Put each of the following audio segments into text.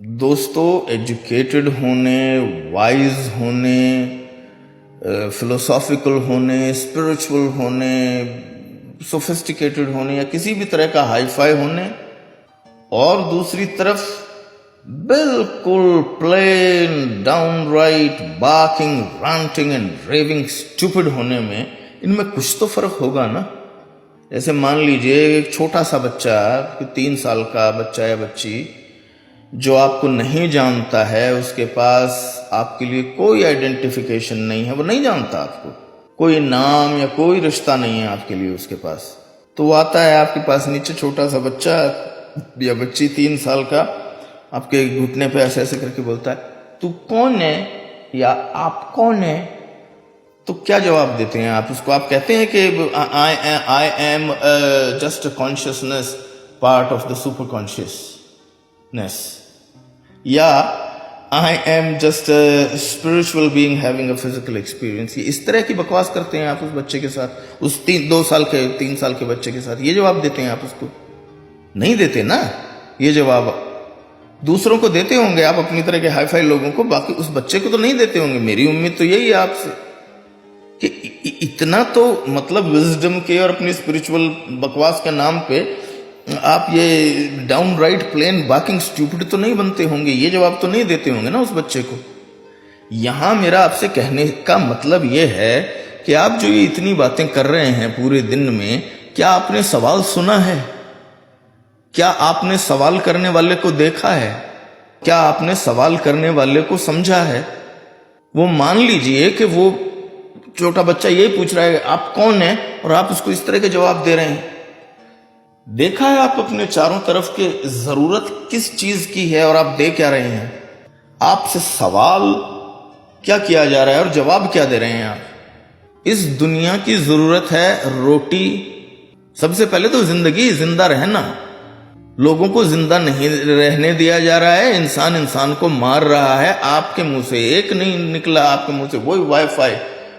दोस्तों, एजुकेटेड होने, वाइज होने, फिलोसॉफिकल होने, स्पिरिचुअल होने, सोफिस्टिकेटेड होने या किसी भी तरह का हाईफाई होने, और दूसरी तरफ बिल्कुल plain downright barking, ranting and raving stupid होने में, इनमें कुछ तो फर्क होगा ना। जैसे मान लीजिए एक छोटा सा बच्चा, 3 साल का बच्चा या बच्ची, जो आपको नहीं जानता है, उसके पास आपके लिए कोई आइडेंटिफिकेशन नहीं है, वो नहीं जानता आपको, कोई नाम या कोई रिश्ता नहीं है आपके लिए उसके पास, तो वो आता है आपके पास नीचे, छोटा सा बच्चा या बच्ची 3 साल का, आपके घुटने पे ऐसे ऐसे करके बोलता है, तू कौन है या आप कौन है? तो क्या जवाब देते हैं आप उसको? आप कहते हैं कि I am just a consciousness, part of the super consciousness, या I am just a spiritual being having a physical experience. ये इस तरह की बकवास करते हैं आप उस बच्चे के साथ, उस 3 साल के बच्चे के साथ ये जवाब देते हैं आप उसको? नहीं देते ना। ये जवाब दूसरों को देते होंगे आप, अपनी तरह के हाईफाई लोगों को, बाकी उस बच्चे को तो नहीं देते होंगे। मेरी उम्मीद तो यही है आपसे कि इतना तो मतलब विजडम के और अपनी स्पिरिचुअल बकवास के नाम पे आप ये downright plain barking stupid तो नहीं बनते होंगे। ये जवाब तो नहीं देते होंगे ना उस बच्चे को। यहां मेरा आपसे कहने का मतलब ये है कि आप जो ये इतनी बातें कर रहे हैं पूरे दिन में, क्या आपने सवाल सुना है? क्या आपने सवाल करने वाले को देखा है? क्या आपने सवाल करने वाले को समझा है? वो मान लीजिए कि वो छोटा बच्चा ये पूछ रहा है आप कौन है, और आप उसको इस तरह के जवाब दे रहे हैं। देखा है आप अपने चारों तरफ के जरूरत किस चीज की है और आप दे क्या रहे हैं? आपसे सवाल क्या किया जा रहा है और जवाब क्या दे रहे हैं आप? इस दुनिया की जरूरत है रोटी, सबसे पहले तो जिंदगी, जिंदा रहना। लोगों को जिंदा नहीं रहने दिया जा रहा है, इंसान को मार रहा है। आपके मुंह से एक नहीं निकला, आपके मुंह से वही वाईफाई,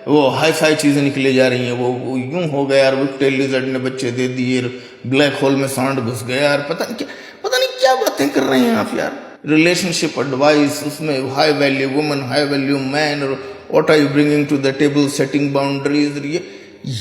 वो हाईफाई चीजें निकली जा रही हैं। वो यूं हो गया यार, विक्टर लिजर्ड ने बच्चे दे दिए, ब्लैक होल में सांड घुस गया यार, पता नहीं क्या बातें कर रहे हैं आप यार। रिलेशनशिप एडवाइस, उसमें high value woman, high value man, what are you bringing to the table, setting boundaries. ये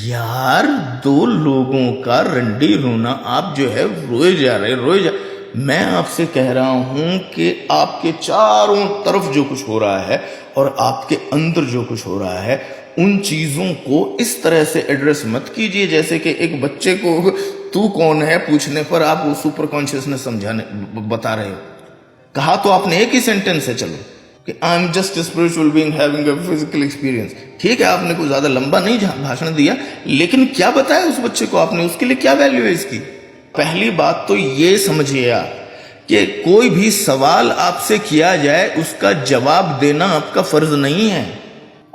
यार 2 लोगों का रंडी रोना आप जो है रोए जा रहे। मैं आपसे कह रहा हूं कि आपके चारों तरफ जो कुछ हो रहा है और आपके अंदर जो कुछ हो रहा है, उन चीजों को इस तरह से एड्रेस मत कीजिए जैसे कि एक बच्चे को तू कौन है पूछने पर आप वो सुपर कॉन्शियसनेस समझाने बता रहे हो। कहा तो आपने एक ही सेंटेंस है, चलो, कि I am just spiritual being having a physical experience. ठीक है, आपने कोई ज्यादा लंबा नहीं भाषण दिया, लेकिन क्या बताया उस बच्चे को आपने? उसके लिए क्या वैल्यू है इसकी? पहली बात तो ये समझिए आप कि कोई भी सवाल आपसे किया जाए उसका जवाब देना आपका फर्ज नहीं है।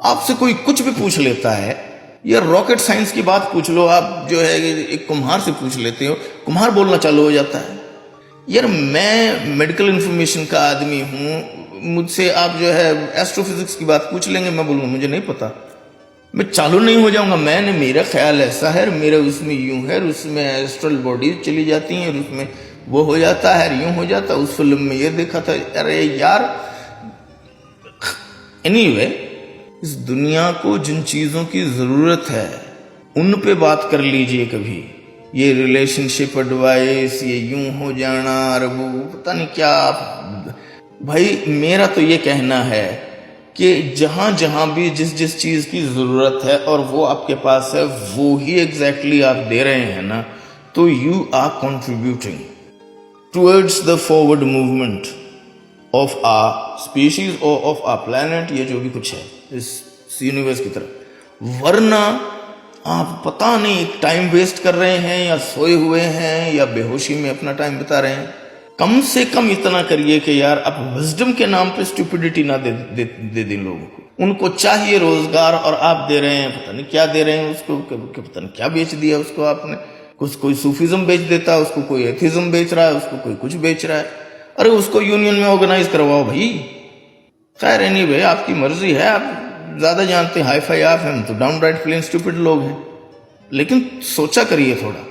आपसे कोई कुछ भी पूछ लेता है, या रॉकेट साइंस की बात पूछ लो, आप जो है एक कुम्हार से पूछ लेते हो, कुम्हार बोलना चालू हो जाता है। यार मैं मेडिकल इंफॉर्मेशन का आदमी हूं, मुझसे आप जो है एस्ट्रोफिजिक्स की बात पूछ लेंगे, मैं बोलूंगा मुझे नहीं पता, मैं चालू नहीं हो जाऊंगा। मैंने मेरा ख्याल ऐसा है, मेरा उसमें यूं है, उसमें एस्ट्रल बॉडी चली जाती है, उसमें वो हो जाता है, यूं हो जाता है, उस फिल्म में ये देखा था। अरे यार, एनीवे, इस दुनिया को जिन चीजों की जरूरत है उन पे बात कर लीजिए कभी। ये रिलेशनशिप एडवाइस, ये यूं हो जाना, और वो पता नहीं क्या। भाई मेरा तो ये कहना है कि जहां जहां भी जिस चीज की जरूरत है और वो आपके पास है, वो ही एग्जैक्टली आप दे रहे हैं ना, तो you are contributing towards the forward movement of our species और ऑफ आवर प्लैनेट, ये जो भी कुछ है इस यूनिवर्स की तरफ। वरना आप पता नहीं टाइम वेस्ट कर रहे हैं, या सोए हुए हैं, या बेहोशी में अपना टाइम बिता रहे हैं। कम से कम इतना करिए कि यार आप विजडम के नाम पे स्टूपिडिटी ना दे दें लोगों को। उनको चाहिए रोजगार, और आप दे रहे हैं पता नहीं क्या दे रहे हैं उसको, पता नहीं क्या बेच दिया उसको आपने। कुछ कोई सूफिज्म बेच देता है, उसको कोई एथिज्म बेच रहा है, उसको कोई कुछ बेच रहा है। अरे उसको यूनियन में ऑर्गेनाइज करवाओ भाई। खैर एनीवे, आपकी मर्जी है, आप ज्यादा जानते हैं, हाई फाई आप हैं, तो डाउन राइट प्लेन स्टूपिड लोग हैं। लेकिन सोचा करिए थोड़ा।